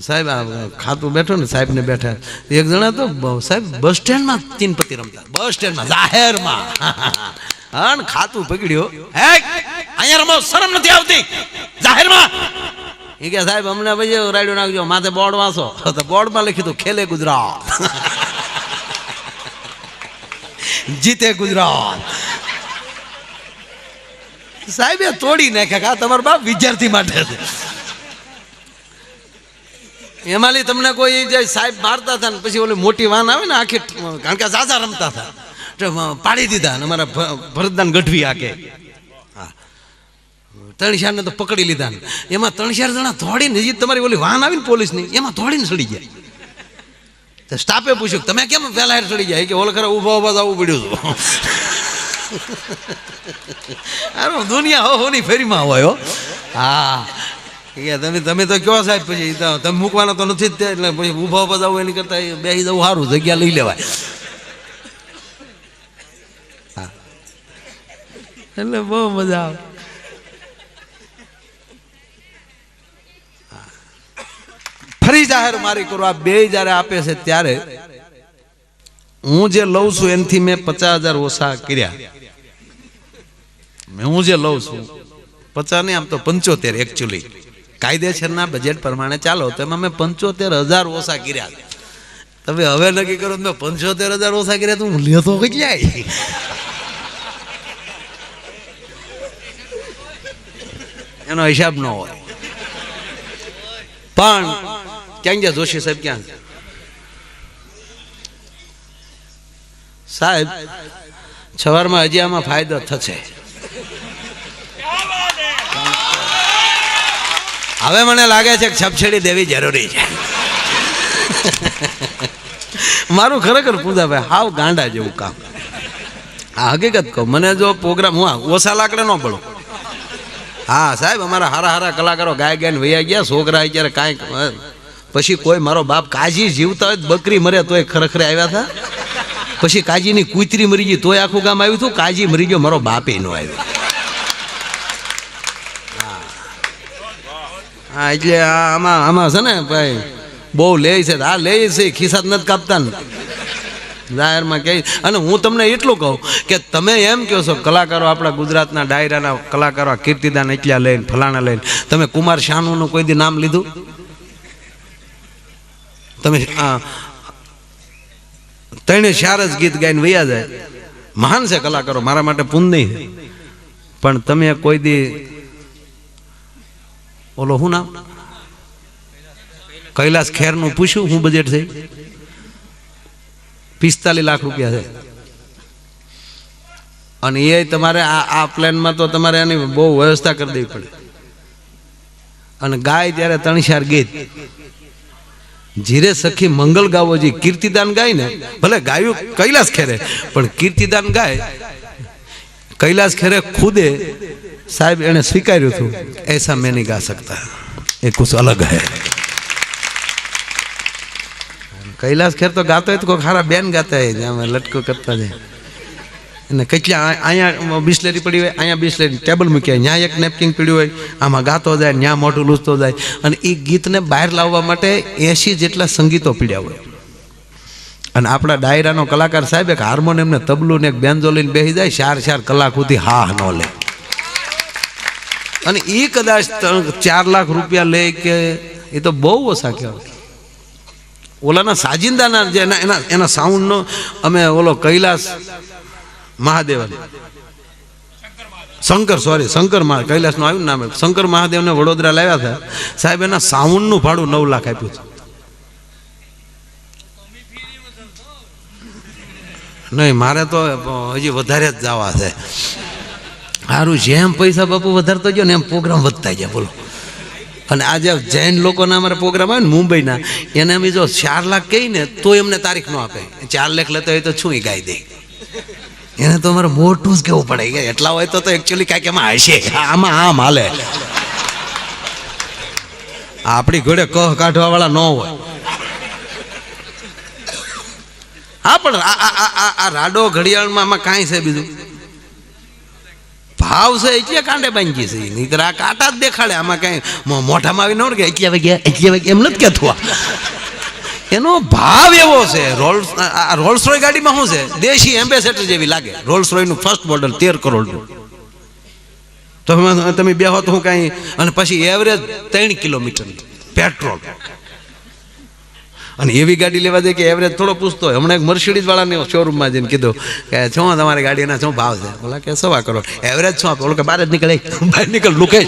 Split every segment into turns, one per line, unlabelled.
સાહેબ ખાતું બેઠો ને સાહેબ ને બેઠા એક જણા તો સાહેબ બસ સ્ટેન્ડમાં તીનપતિ રમતા, બસ સ્ટેન્ડમાં જાહેરમાં હા ખાતું પકડ્યો, હે અહીંયા રમો શરમ નથી આવતી જાહેરમાં? એ કે સાહેબ અમને પછી રાડ્યો નાખજો, માથે બોર્ડ વાંચો. તો બોર્ડમાં લખ્યું હતું ખેલે ગુજરાત જીતે ગુજરાત. સાહેબે તોડી નાખ્યા, તમારા બાપ વિદ્યાર્થી માટે છે. એમાંથી તમને કોઈ જે સાહેબ મારતા હતા ને પછી ઓલી મોટી વાન આવે ને આખી, કારણ કે ઝાઝા રમતા હતા, પાડી દીધા. અને અમારા ભરતદાન ગઢવી આકે હા 3-4 ને તો પકડી લીધા. એમાં 3-4 જણા દોડીને, હજી તમારી ઓલી વાન આવી ને પોલીસની, એમાં દોડીને ચડી ગયા. તો સ્ટાફે પૂછ્યું તમે કેમ પહેલા ચડી ગયા? કે ઓલ ખરા ઊભા ઊભા જવું પડ્યું હતું. દુનિયા હોની ફેરીમાં હોય. હા તમે તો કયો સાહેબ, પછી તમે મૂકવાનો તો નથી જ, એટલે પછી ઊભા ઊભા જવું એની કરતા બેસી જવું સારું, જગ્યા લઈ લેવાય. હા એટલે બહુ મજા આવે. ફરી જાહેર મારી કરો, આ બે જયારે આપે છે ત્યારે હું જે લઉં છું એનાથી મેં 50,000 ઓછા કર્યા. હું જે લઉં છું 50 નહીં, આમ તો 75 એકચ્યુઅલી કાયદેસરના બજેટ પ્રમાણે ચાલો તો એમાં મેં 75,000 ઓછા કર્યા. તમે હવે નક્કી કરો મેં 75,000 ઓછા કર્યા તો હું લેતો કેટલાય? એનો હિસાબ ન હોય. પણ ક્યાં ગયા જોશી સાહેબ? ક્યાં સાહેબ? સવારમાં હજી આમાં ફાયદો થશે. હવે મને લાગે છે કે સબસિડી દેવી જરૂરી છે. મારું ખરેખર પૂજાભાઈ હાવ ગાંડા જેવું કામ. આ હકીકત કહું, મને જો પ્રોગ્રામ હું ઓછા લાકડે ન પડું. હા સાહેબ, અમારા હારા હારા કલાકારો ગાય ગાયને વૈયા ગયા, છોકરા અત્યારે કાંઈક પછી કોઈ મારો બાપ કાજી જીવતા હોય બકરી મરે તોય ખરેખર આવ્યા હતા. પછી કાજીની કૂતરી મરી ગઈ તોય આખું ગામ આવ્યું હતું. કાજી મરી ગયો મારો બાપે નો આવ્યો. હા એટલે આમાં છે ને ભાઈ બહુ લે છે. હા લે છે, ખિસ્સા નથી કાપતા ને જાહેરમાં કહે. અને હું તમને એટલું કહું કે તમે એમ કહો છો કલાકારો આપણા ગુજરાતના ડાયરાના કલાકારો કીર્તિદાન એટલા લઈને ફલાણા લઈને, તમે કુમાર શાનુનું કોઈ દી નામ લીધું? તમે 3-4 જ ગીત ગાઈને વૈયા જાય. મહાન છે કલાકારો, મારા માટે પુણ્ય નહીં. પણ તમે કોઈ દી ઓલો શું નામ કૈલાસ ખેરનું પૂછ્યું હું બજેટ છે? 45 લાખ રૂપિયા છે. અને એ તમારે આ પ્લાનમાં તો તમારે એની બહુ વ્યવસ્થા કરી દેવી પડે. અને ગાય ત્યારે 3-4 ગીત જીરે સખી મંગલ ગાવો જે કીર્તિદાન ગાય ને, ભલે ગાયું કૈલાસ ખેરે પણ કીર્તિદાન ગાય કૈલાસ ખેરે ખુદે સાહેબ એને સ્વીકાર્યું હતું. ऐसा मैं नहीं गा सकता, ये कुछ अलग है. कैलाश खेर तो गाता है तो कोई खारा बेन गाता है, जहाँ लटको करता है. એને કેટલા અહીંયા બિસ્લેરી પડી હોય, અહીંયા બિસ્લેરી ટેબલ મૂક્યા, ત્યાં એક નેપકિન પડ્યું હોય, આમાં ગાતો જાય, ત્યાં મોઢું લૂસતો જાય. અને એ ગીતને બહાર લાવવા માટે 80 જેટલા સંગીતો પીડ્યા હોય. અને આપણા ડાયરાનો કલાકાર સાહેબ એક હાર્મોનિયમ ને તબલું ને એક બેન્જો લઈને બેસી જાય, 4 કલાક સુધી હા ન લે. અને એ કદાચ 4 લાખ રૂપિયા લે કે એ તો બહુ ઓછા કહેવાય. ઓલાના સાજિંદાના જે એના સાઉન્ડનો અમે ઓલો કૈલાસ મહાદેવ શંકર કૈલાસનું આવ્યું નામ, શંકર મહાદેવને વડોદરા લાવ્યા હતા સાહેબ. એના સાઉન્ડનું ભાડું 9 લાખ આપ્યું હતું. નહીં મારે તો હજી વધારે જ જવા છે. સારું, જેમ પૈસા બાપુ વધારતો ગયો ને એમ પ્રોગ્રામ વધતા ગયા. બોલો. અને આજે જૈન લોકોના અમારા પ્રોગ્રામ આવે ને મુંબઈના, એને અમે જો 4 લાખ કહી ને તો એમને તારીખ ન આપે. 4 લાખ લેતો હોય તો શું ગાઈ દે? એને તો અમારે મોટું જ કેવું પડે કે એટલા હોય તો એકચ્યુઅલી કાંઈક એમાં હશે, આમાં આમ હાલે. આપણી ઘોડે કહ કાઢવા વાળા ન હોય. હા પણ આ રાડો ઘડિયાળમાં આમાં કાંઈ છે બીજું? ભાવ છે એટલે કાંડે બાંધી છે, નહીં આ કાંટા જ દેખાડે. આમાં કઈ મોઢામાં આવી ન કે એટલે વાગ્યા એમ નથી કહેતું. એનો ભાવ એવો છે. રોલ્સ રોય ગાડીમાં શું છે, દેશી એમ્બેસેડર જેવી લાગે. રોલ્સ રોયનું ફર્સ્ટ મોડલ 13 કરોડનું. તો તમે બેહો તો હું કાંઈ, અને પછી એવરેજ 3 કિલોમીટર પેટ્રોલ. અને એવી ગાડી લેવા દે કે એવરેજ થોડો પૂછતો હોય. હમણાં એક મર્સિડીઝ વાળાને શોરૂમમાં જઈને કીધું કે શું તમારી ગાડીના શું ભાવ છે? બોલા કે 1.25 કરોડ. એવરેજ શું આપે? બોલો કે બહાર જ નીકળે, બહાર નીકળ લુકે.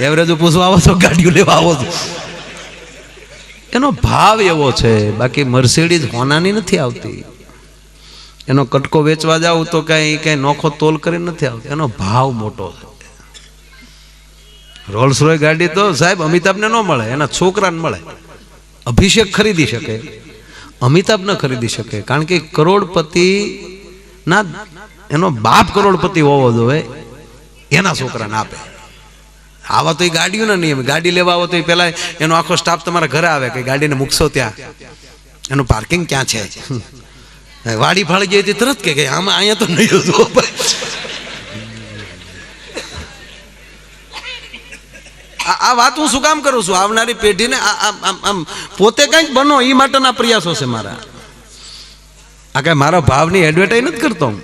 એવરેજ પૂછવા આવો છો, ગાડીઓ લેવા આવો છો. એનો ભાવ એવો છે. બાકી મર્સિડીઝ હોનાની નથી આવતી. એનો કટકો વેચવા જાવ તો કઈ નોખો તોલ કરી નથી આવતી. એનો ભાવ મોટો છે. રોલ્સ રોય ગાડી તો સાહેબ અમિતાભને ન મળે, એના છોકરાને મળે. અભિષેક ખરીદી શકે, અમિતાભ ન ખરીદી શકે. કારણ કે કરોડપતિ ના, એનો બાપ કરોડપતિ હોવો જોઈએ, એના છોકરાને આપે. આવા તો એ ગાડીઓના નિયમ. ગાડી લેવા આવો તો એ પેલા એનો આખો સ્ટાફ તમારા ઘરે આવે કે ગાડીને મૂકશો ત્યાં, એનું પાર્કિંગ ક્યાં છે. વાડી ફાળી ગઈ તરત કે આમાં અહીંયા તો નહીં હતું. આ વાત હું શું કામ કરું છું? આવનારી પેઢીને આમ પોતે કંઈક બનો એ માટેના પ્રયાસો છે મારા. આ કઈ મારા ભાવની એડવર્ટાઈઝ નથી કરતો હું,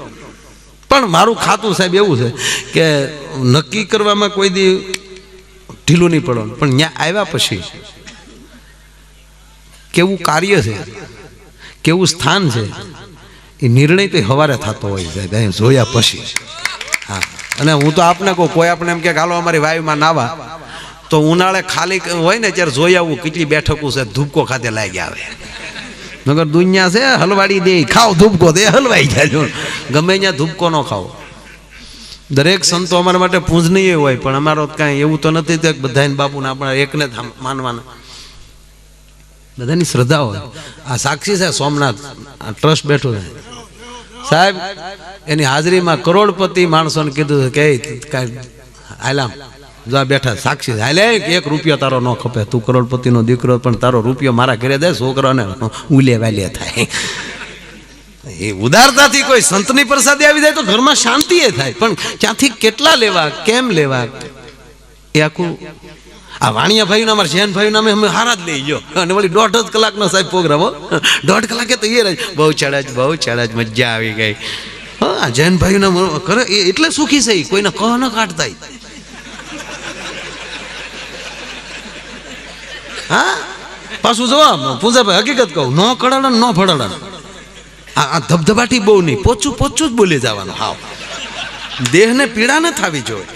પણ મારું ખાતું સાહેબ એવું છે કે નક્કી કરવામાં કોઈ દી ઢીલું નહીં પડવાનું. પણ ત્યાં આવ્યા પછી કેવું કાર્ય છે, કેવું સ્થાન છે, એ નિર્ણય તો હવારે થતો હોય સાહેબ, જોયા પછી. હા, અને હું તો આપને કહું, કોઈ આપણે એમ કે હાલો અમારી વાયુમાં નાવા, તો ઉનાળે ખાલી હોય ને ત્યારે જોઈ આવવું કેટલી બેઠકો છે, ધૂપકો ખાતે લાગી આવે. નગર દુનિયા છે હલવાડી દે, ખાઓ ધૂપકો દે, હલવાઈ જાય. ગમે ત્યાં ધૂપકો ન ખાઓ. દરેક સંતો અમારા માટે પૂજનીય હોય, પણ અમારો કાંઈ એવું તો નથી કે બધાને બાપુને આપણા એકને જ માનવાના. બધાની શ્રદ્ધા હોય. આ સાક્ષી છે સોમનાથ ટ્રસ્ટ બેઠું છે સાહેબ, એની હાજરીમાં કરોડપતિ માણસોને કીધું કે હાલામ જો બેઠા સાક્ષી, હાલે 1 રૂપિયો તારો ન ખપે, તું કરોડપતિનો દીકરો, પણ તારો રૂપિયો મારા ઘરે દે, છોકરાને ઉલે વાલે થાય. એ ઉદારતાથી કોઈ સંતની પ્રસાદી આવી જાય તો ઘરમાં શાંતિ એ થાય, પણ ક્યાંથી કેટલા લેવા, કેમ લેવા, એ આખું. આ વાણિયા ભાઈ અમારા જૈન ભાઈ નામે અમે હારા જ લઈ ગયો, અને વળી 1.5 કલાકનો સાહેબ પ્રોગ્રામ. 1.5 કલાકે તો એ બહુ ચડજ મજા આવી ગઈ. હા, જૈન ભાઈ ના કરે એટલે સુખી છે, કોઈને કહ ન કાઢતા. હા, પાછું જવાબ પૂજાભાઈ હકીકત કહું, ન કડાડે ન ફડાડે. આ ધબધબાટી બહુ નહીં, પોચું જ બોલી જવાનું. હાવ દેહને પીડા ન થવી જોઈએ.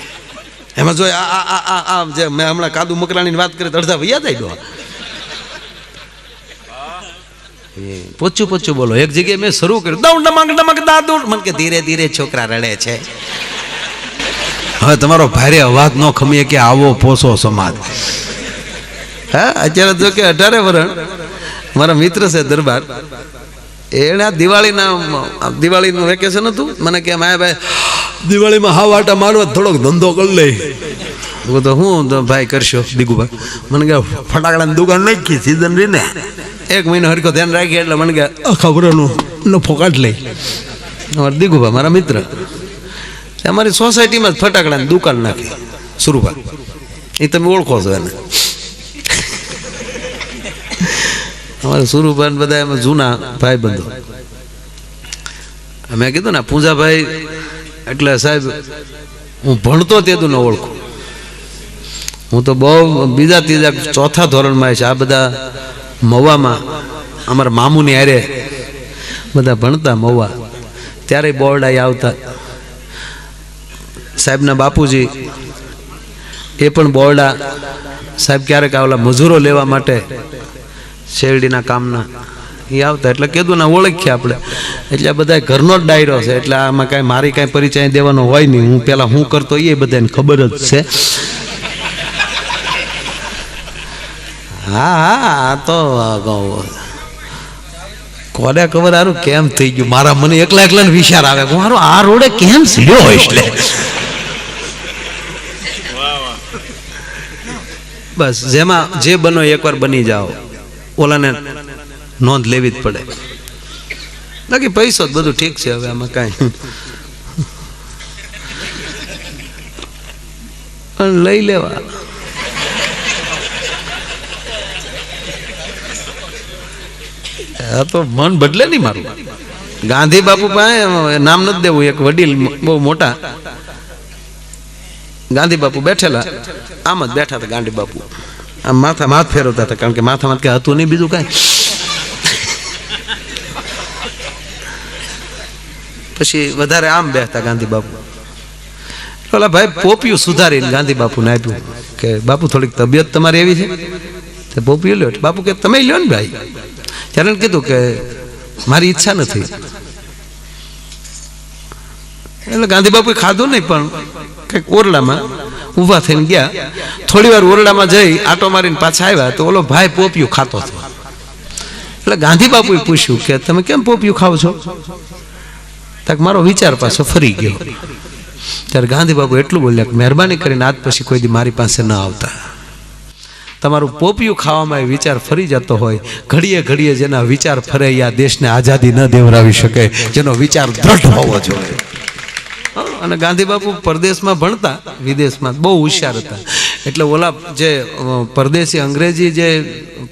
એમાં જો આ જે મેં હમણાં કાદુ મકરાણીની વાત કરી, અડધા વૈયા જાય. પોચું બોલો. એક જગ્યાએ મેં શરૂ કર્યું, દઉં ડમક દાદુ, મને કે ધીરે ધીરે છોકરા રડે છે. હવે તમારો ભારે અવાજ ન ખમીએ કે આવો પોસો સમાજ. હા, અત્યારે જો કે 18 વર્ષ મારા મિત્ર છે દરબાર, એને દિવાળીનું વેકેશન હતું. મને કે માયા ભાઈ દિવાળીમાં હાવ આટા મારવા થોડોક ધંધો કરી લઈ. તો હું ભાઈ કરશો દીગુભાઈ? મને કે ફટાકડાની દુકાન નાખી, સીઝન રહીને 1 મહિનો હરખો ધ્યાન રાખી, એટલે મને કે ખબરનું નફો કાઢ લઈ. અમારા દીગુભાઈ મારા મિત્ર, અમારી સોસાયટીમાં જ ફટાકડાની દુકાન નાખી, સુરુભાઈ. એ તમે ઓળખો છો એને. અમારે સુરુભાઈ બધા એમાં જૂના ભાઈ બંધો. મેં કીધું ને પૂજાભાઈ એટલે સાહેબ હું ભણતો તેદું ન ઓળખું. હું તો બહુ બીજા ત્રીજા ચોથા ધોરણમાં છે. આ બધા મવામાં અમારા મામુની હારે બધા ભણતા મવા, ત્યારે બોર્ડ આવતા. સાહેબના બાપુજી એ પણ બોરડા સાહેબ ક્યારેક આવલા મજૂરો લેવા માટે શેરડીના કામના એ આવતા. એટલે કીધું ને ઓળખ્યા આપણે, એટલે બધા ઘરનો જ ડાયરો છે, એટલે આમાં કાંઈ મારી કાંઈ પરિચય દેવાનો હોય નહીં. હું પેલા હું કરતો એ બધાને ખબર જ છે. હા, તો કોને ખબર હારું કેમ થઈ ગયું. મારા મને એકલા ને વિચાર આવે, મારો આ રોડે કેમ સીડ્યો હોય. એટલે બસ જેમાં જે બનો એકવાર બની જાઓ, ઓલાને નોંધ લેવી જ પડે. બાકી પૈસો જ બધું ઠીક છે. હવે આમાં કાંઈ પણ લઈ લેવા. આ તો મન બદલે નહીં મારું. ગાંધી બાપુ પાસે નામ નથી દેવું, એક વડીલ બહુ મોટા ગાંધી બાપુ બેઠેલા, આમ જ બેઠા હતા ગાંધી બાપુ, આમ માથામાં હાથ ફેરવતા હતા, કારણ કે માથામાં કઈ હતું નહીં બીજું કાંઈ. પછી વધારે આમ બેસતા ગાંધી બાપુ. ઓલા ભાઈ પોપિયું સુધારીને ગાંધી બાપુને આપ્યું કે બાપુ થોડીક તબિયત તમારી એવી છે, પોપિયું લ્યો. બાપુ કે તમે લ્યો ને ભાઈ. ત્યારે કીધું કે મારી ઈચ્છા નથી. એટલે ગાંધી બાપુએ ખાધું નહીં, પણ કંઈક ઓરડામાં ઊભા થઈને ગયા. થોડી વાર ઓરડામાં જઈ આટો મારીને પાછા આવ્યા તો ઓલો ભાઈ પોપિયું ખાતો હતો. એટલે ગાંધી બાપુએ પૂછ્યું કે તમે કેમ પોપિયું ખાવ છો? તક મારો વિચાર પાછો ફરી ગયો. ત્યારે ગાંધી બાપુ એટલું બોલ્યા કે મહેરબાની કરીને આજ પછી કોઈ દી મારી પાસે ન આવતા. તમારું પોપિયું ખાવામાં વિચાર ફરી જતો હોય, ઘડીએ ઘડીએ જેના વિચાર ફરે આ દેશને આઝાદી ન દેવરાવી શકે, જેનો વિચાર દ્રઢ હોવો જોઈએ. અને ગાંધી બાપુ પરદેશમાં ભણતા, વિદેશમાં બહુ હોશિયાર હતા. એટલે ઓલા જે પરદેશી અંગ્રેજી જે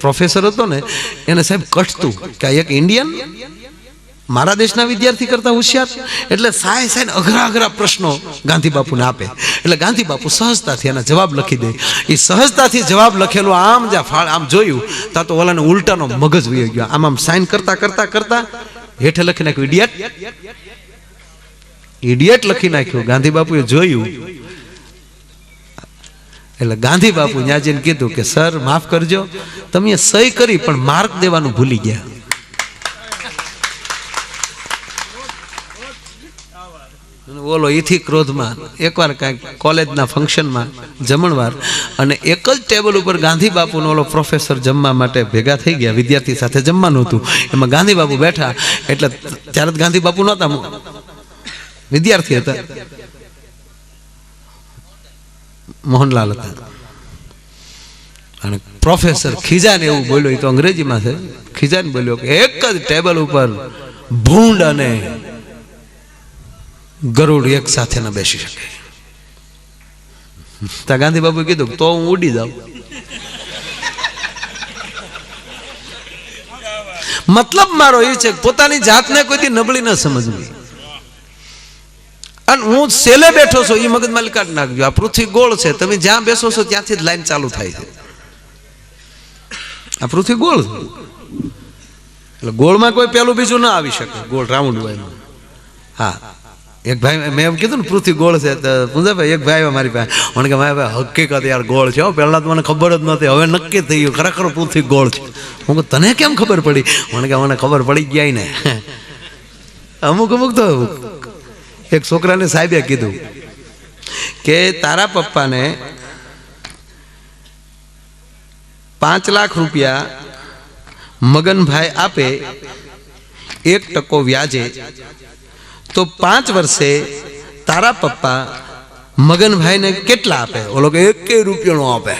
પ્રોફેસર હતો ને એને સાહેબ કટતું કે એક ઇન્ડિયન મારા દેશના વિદ્યાર્થી કરતા હોશિયાર. એટલે સાય અઘરા અઘરા પ્રશ્નો ગાંધી બાપુને આપે. એટલે ગાંધી બાપુ સહજતાથી એના જવાબ લખી દે. એ સહજતાથી જવાબ લખેલો આમ આમ જોયું તા તો ઓલાને ઉલટાનો મગજ વહી ગયો. આમ સાઇન કરતા કરતા કરતા હેઠે લખી નાખ્યું ઇડિયટ. ઇડિયટ લખી નાખ્યું. ગાંધી બાપુએ જોયું. એટલે ગાંધી બાપુ ત્યાં જઈને કીધું કે સર માફ કરજો, તમે સહી કરી પણ માર્ક દેવાનું ભૂલી ગયા. બોલો ઈથી ક્રોધમાં એકવાર કાંઈક કોલેજના ફંક્શનમાં જમણવાર, અને એક જ ટેબલ ઉપર ગાંધી બાપુનો ઓલો પ્રોફેસર જમવા માટે ભેગા થઈ ગયા. વિદ્યાર્થી સાથે જમવાનું હતું, એમાં ગાંધી બાપુ બેઠા. એટલે ત્યારે ગાંધી બાપુ નહોતા, વિદ્યાર્થી હતા, મોહનલાલ હતા. અને પ્રોફેસર ખીજાને એવું બોલ્યો, એ તો અંગ્રેજીમાં છે, ખીજાને બોલ્યો કે એક જ ટેબલ ઉપર ભૂંડ અને ગરુડ એક સાથે ન બેસી શકે. તો ગાંધી બાપુએ કીધું તો હું ઉડી જાઉં. મતલબ મારો એ છે પોતાની જાતને કોઈથી નબળી ન સમજવી. અને હું સેલે બેઠો છું એ મગજમાં કાઢી નાખજો. આ પૃથ્વી ગોળ છે, તમે જ્યાં બેસો છો ત્યાંથી જ લાઈન ચાલુ થાય છે. આ પૃથ્વી ગોળ છે, એટલે ગોળમાં કોઈ પેલું બીજું ના આવી શકે. ગોળ રાઉન્ડ હોય. હા, એક ભાઈ મેં એમ કીધું ને પૃથ્વી ગોળ છે, તો પૂંજાભાઈ એક ભાઈ મારી પાસે મને કે મારી ભાઈ હકીકત યાર ગોળ છે. પહેલાં તો મને ખબર જ નહોતી, હવે નક્કી થઈ ગયું ખરેખર પૃથ્વી ગોળ છે. હું કહું તને કેમ ખબર પડી? મને કે મને ખબર પડી ગયા ને. અમુક અમુક તો એક છોકરાને સાહેબે કીધું કે તારા પપ્પાને 5 લાખ રૂપિયા મગનભાઈ આપે 1% વ્યાજે, તો 5 વર્ષે તારા પપ્પા મગનભાઈને કેટલા આપે? ઓલો કે 1 રૂપિયાનો આપે.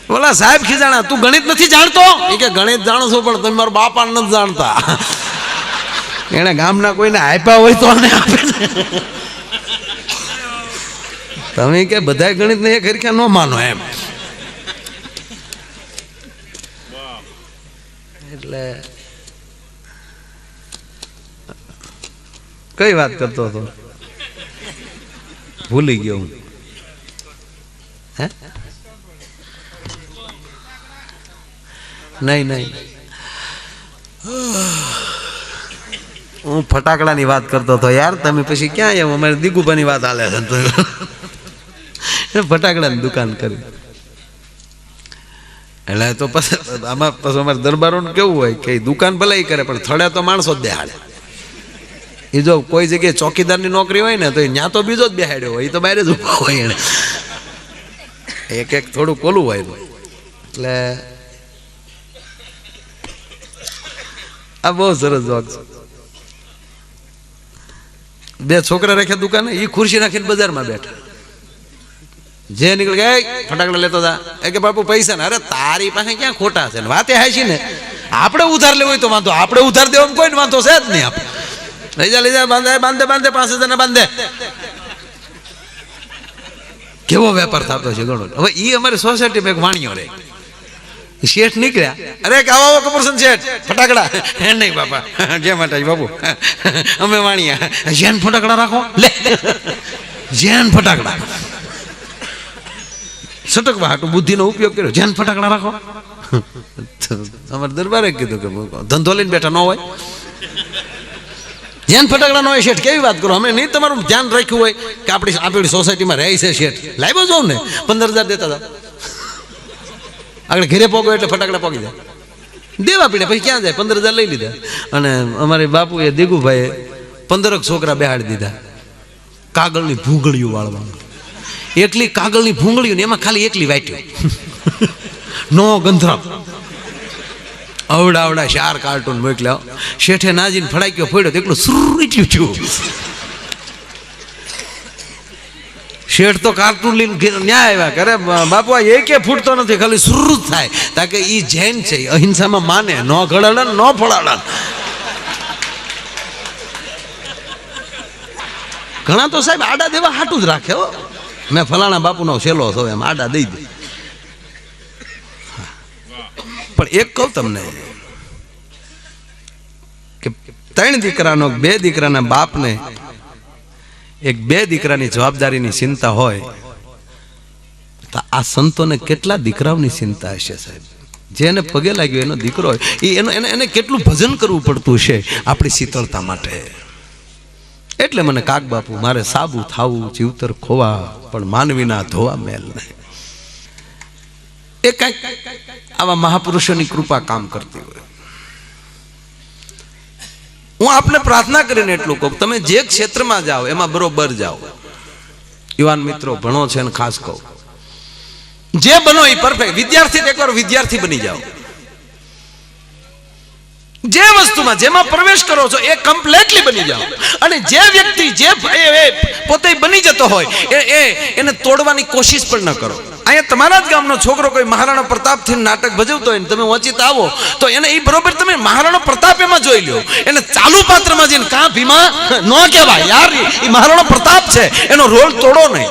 બોલા સાહેબ ખીજાણા, તું ગણિત નથી જાણતો? એ કે ગણિત જાણો છો પણ તમે મારા બાપા નથી જાણતા. એને ગામના કોઈને આપ્યા હોય તો આને આપે ને. તમે કે બધા ગણિત ને એક હરખા ન માનો એમ. એટલે કઈ વાત કરતો હતો, ભૂલી ગયો હું. હે નહીં, હું ફટાકડાની વાત કરતો હતો યાર. તમે પછી ક્યાં એમ અમારે દીગુબાની વાત હાલે છે, ફટાકડાની દુકાન કરી. એટલે તો પછી આમાં પછી અમારે દરબારોને કેવું હોય કે દુકાન ભલે કરે પણ થડે તો માણસો જ બેહાડે. એ જો કોઈ જગ્યાએ ચોકીદારની નોકરી હોય ને તો ત્યાં તો બીજો જ બેહાડ્યો હોય, એ તો બહાર જ ઉભા હોય. એને એક એક થોડું કોલું હોય. એટલે આ બહુ સરસ જોક છે. 2 છોકરા રાખ્યા દુકાને, એ ખુરશી નાખીને બજારમાં બેઠા. જે નીકળી ગયા ફટાકડા લેતો હતા. એ કે બાપુ પૈસા ને. અરે તારી પાસે ક્યાં ખોટા છે? વાતે હાશી ને આપણે ઉધાર લેવું હોય તો વાંધો, આપણે ઉધાર દેવામાં કોઈ વાંધો છે જ નહીં. આપણે લઈ જા બાંધે 5,000 ના બાંધે. કેવો વેપાર થતો છે ગણો. હવે ઈ અમારી સોસાયટીમાં એક વાણિયો રે શેઠ નીકળ્યા, અરે આવો કપૂરસન શેઠ ફટાકડા. હે નહીં બાપા, જે માટે બાપુ અમે વાણિયા જેન ફટાકડા રાખો, લે જેન ફટાકડા સટકવા હાટું બુદ્ધિનો ઉપયોગ કર્યો, જેન ફટાકડા રાખો. અમારે દરબારે કીધું કે ધંધો લઈને બેઠા ન હોય, જેન ફટાકડા ન હોય શેઠ, કેવી વાત કરો. અમે નહીં તમારું ધ્યાન રાખ્યું હોય કે આપણી સોસાયટીમાં રહે છે શેઠ, લાવ્યો જાઉં ને 15,000 દેતા હતા. આગળ ઘેરે પોગો એટલે ફટાકડા પોગી જાય, દેવા પીડે પછી ક્યાં જાય. 15,000 લઈ લીધા. અને અમારે બાપુએ દેગુભાઈએ 15 છોકરા બેહાડી દીધા કાગળની ભૂંગળીઓ વાળવા. એકલી કાગળની ભૂંગળીઓ ને એમાં ખાલી એકલી વાટ્યો નો ગંધરાપ. અવડા 4 કાર્ટૂન મોકલ્યા. શેઠે નાજીને ફડાક્યો ફોડ્યો તો એટલું સુરીટ્યું છું. શેઠ તો કાર્ટૂન લઈને ન્યાય આવ્યા કરે, બાપુ આ એકે ફૂટતો નથી, ખાલી સુર થાય. તાકે ઈ જૈન છે, અહિંસામાં માને, ન ઘડાડન ન ફળાડન. ઘણા તો સાહેબ આડા દેવા હાટું જ રાખે હો. મેં ફલાણા બાપુનો શેલો છો એમ આડા દઈ દે. પણ એક કહું તમને કે 3 દીકરાનો 2 દીકરાના બાપને એક 2 દીકરાની જવાબદારીની ચિંતા હોય તો આ સંતોને કેટલા દીકરાઓની ચિંતા હશે સાહેબ. જેને પગે લાગ્યો એનો દીકરો હોય એને કેટલું ભજન કરવું પડતું છે આપણી શીતળતા માટે. એટલે મને કાક બાપુ મારે સાબુ થાવું જીવતર ખોવા પણ માનવીના ધોવા મેલ નહીં. એ કઈક આવા મહાપુરુષોની કૃપા કામ કરતી હોય. હું આપને પ્રાર્થના કરીને એટલું કહું, તમે જે ક્ષેત્રમાં જાઓ એમાં બરોબર જાઓ. યુવાન મિત્રો ભણો છે ને ખાસ કહું, જે બનો એ પરફેક્ટ. વિદ્યાર્થી એકવાર વિદ્યાર્થી બની જાઓ. જે વસ્તુમાં જેમાં પ્રવેશ કરો છો એ કમ્પ્લીટલી બની જાઓ. અને જે વ્યક્તિ જે પોતે બની જતો હોય એને તોડવાની કોશિશ પણ ન કરો. અહીંયા તમારા જ ગામનો છોકરો કોઈ મહારાણા પ્રતાપથી નાટક ભજવતો હોય ને તમે વંચિત આવો તો એને એ બરોબર તમે મહારાણા પ્રતાપ એમાં જોઈ લો. એને ચાલુ પાત્રમાં જઈને કાં ભીમા ન કહેવાય યાર, એ મહારાણા પ્રતાપ છે, એનો રોલ તોડો નહીં.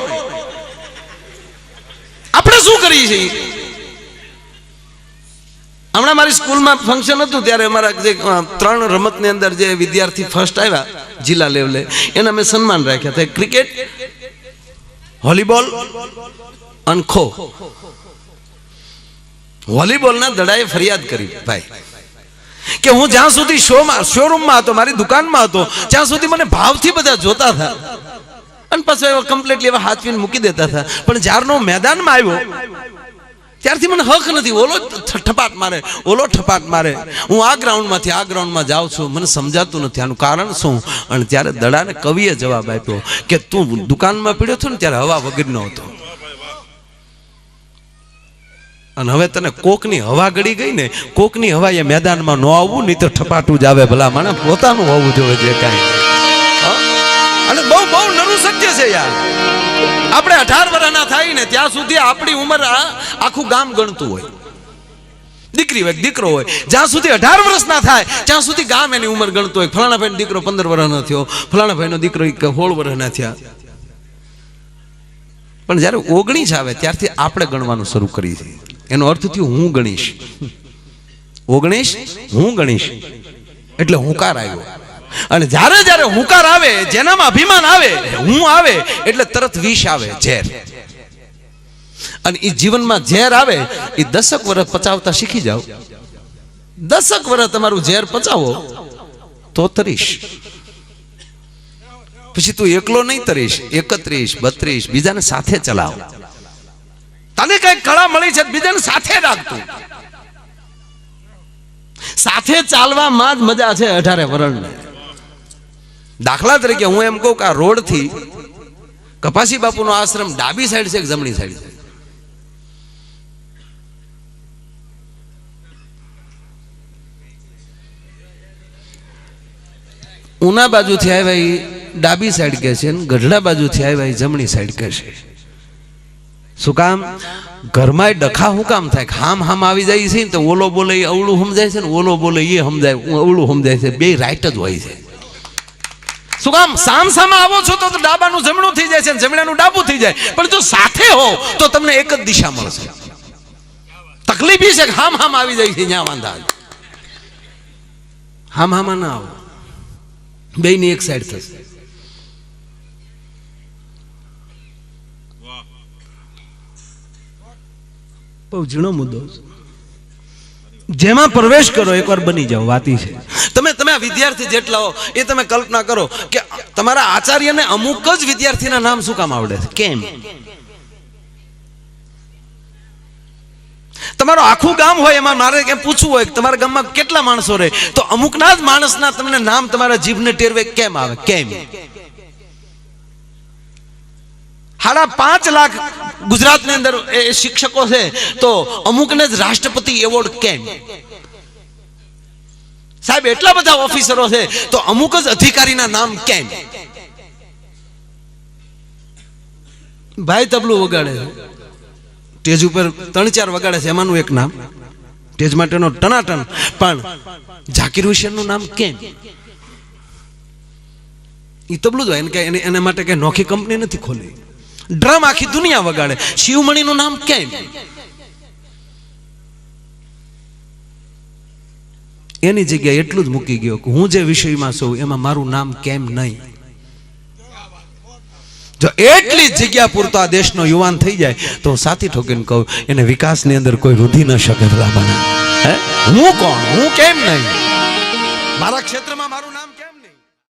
આપણે શું કરીએ છીએ? હમણાં મારી સ્કૂલમાં ફંક્શન હતું ત્યારે અમારા જે 3 રમતની અંદર જે વિદ્યાર્થી ફર્સ્ટ આવ્યા જિલ્લા લેવલે એના મેં સન્માન રાખ્યા હતા. ક્રિકેટ, વોલીબોલ અને ખો. વોલીબોલના દડાએ ફરિયાદ કરી ભાઈ કે હું જ્યાં સુધી શોરૂમમાં હતો, મારી દુકાનમાં હતો, ત્યાં સુધી મને ભાવથી બધા જોતા હતા અને પછી કમ્પ્લીટલી એવા હાથવીને મૂકી દેતા હતા. પણ જ્યારનો મેદાનમાં આવ્યો ત્યારથી મને હક નથી. ઓલો ઠપાટ મારે, ઓલો ઠપાટ મારે, હું આ ગ્રાઉન્ડમાંથી આ ગ્રાઉન્ડમાં જાઉં છું, મને સમજાતું નથી આનું કારણ શું. અને ત્યારે દડાને કવિએ જવાબ આપ્યો કે તું દુકાનમાં પીડ્યો હતો ને ત્યારે હવા વગરનો હતો, અને હવે તને કોકની હવા ગળી ગઈ ને, કોકની હવા એ મેદાનમાં ન આવવું, નહીં તો ઠપાટું જ આવે. ભલા મને પોતાનું હોવું જોઈએ જે કાંઈ. અને બહુ નરું સત્ય છે યાર. આપણે 18 વર્ષના થાય ને ત્યાં સુધી આપણી ઉંમર આખું ગામ ગણતું હોય. દીકરી હોય દીકરો હોય, જ્યાં સુધી 18 વર્ષ ના થાય ત્યાં સુધી ગામ એની ઉંમર ગણતું હોય. ફલાણા ભાઈનો દીકરો 15 વર્ષનો થયો, ફલાણા ભાઈનો દીકરો 16 વર્ષના થયા. પણ જ્યારે 19 આવે ત્યારથી આપણે ગણવાનું શરૂ કરીએ છીએ. એનો અર્થ થયો હું ગણીશ. 19 હું ગણીશ એટલે હુંકાર આવ્યો. અને જ્યારે હુંકાર આવે, જેનામાં અભિમાન આવે, હું આવે એટલે તરત વિષ આવે, ઝેર. અને એ જીવનમાં ઝેર આવે એ 10 વર્ષ પચાવતા શીખી જાઓ. 10 વર્ષ તમારું ઝેર પચાવો તો તરીશ. પછી તું એકલો નહીં તરીશ, 31, 32 બીજાને સાથે ચલાવ. તને કઈ કળા મળી છે બીજાને સાથે રાખતું. સાથે ચાલવામાં જ મજા છે 18 વર્ષની. દાખલા તરીકે હું એમ કહું કે આ રોડ થી કપાસી બાપુનો આશ્રમ ડાબી સાઈડ છે કે જમણી સાઈડ છે? ઉના બાજુથી આવ્યા ડાબી સાઈડ કે છે, ગઢડા બાજુથી આવ્યા જમણી સાઈડ કે છે. શું કામ? ઘરમાં ડખા શું કામ થાય? હામ આવી જાય છે ને તો ઓલો બોલે અવળું સમજાય છે ને ઓલો બોલે એ સમજાય અવળું સમજાય છે. બે રાઈટ જ હોય છે. શું કામ? સામસામા આવો છો તો ડાબાનું જમણું થઈ જાય છે અને જમણાનું ડાબું થઈ જાય, પણ જો સાથે હો તો તમને એક જ દિશા મળશે. તકલીફ એ છે કે હામ હામ આવી જાય છે, ત્યાં વાંધા હામ હામાં ના આવો, બેયની એક સાઈડ થશે. બહુ ઝીણો મુદ્દો છે, જેમાં પ્રવેશ કરો એકવાર બની જાઓ. વાતી છે તમે આ વિદ્યાર્થી જેટલા હો એ તમે કલ્પના કરો કે તમારા આચાર્યને અમુક જ વિદ્યાર્થીના નામ શું કામ આવડે છે? કેમ? તમારું આખું ગામ હોય, એમાં મારે કેમ પૂછવું હોય કે તમારા ગામમાં કેટલા માણસો રહે, તો અમુકના જ માણસના તમને નામ તમારા જીભને ટેરવે કેમ આવે? કેમ? 5.5 લાખ ગુજરાતની અંદર એ શિક્ષકો છે, તો અમુકને જ રાષ્ટ્રપતિ એવોર્ડ કેમ? સાહેબ એટલા બધા ઓફિસરો છે, તો અમુક જ અધિકારીના નામ કેમ? ભાઈ તબલું વગાડે છે, સ્ટેજ ઉપર 3-4 વગાડે છે, એમાંનું એક નામ સ્ટેજ માટેનો ટનાટન, પણ ઝાકીર હુસેનનું નામ કેમ? એ તબલું જ હોય ને, એના માટે કઈ નોખી કંપની નથી ખોલી. ડ્રમ આખી દુનિયા વગાડે, શિવમણીનું નામ કેમ? એની જગ્યાએ એટલું જ મૂકી ગયો કે હું જે વિષયમાં છું એમાં મારું નામ કેમ નહીં? જો એટલી જ જગ્યા પૂરતો આ દેશનો યુવાન થઈ જાય તો સાથી ઠોકીને કહું, એને વિકાસની અંદર કોઈ રૂધી ન શકે. ભલા બના હું કોણ, હું કેમ નહીં? મારા ક્ષેત્રમાં મારું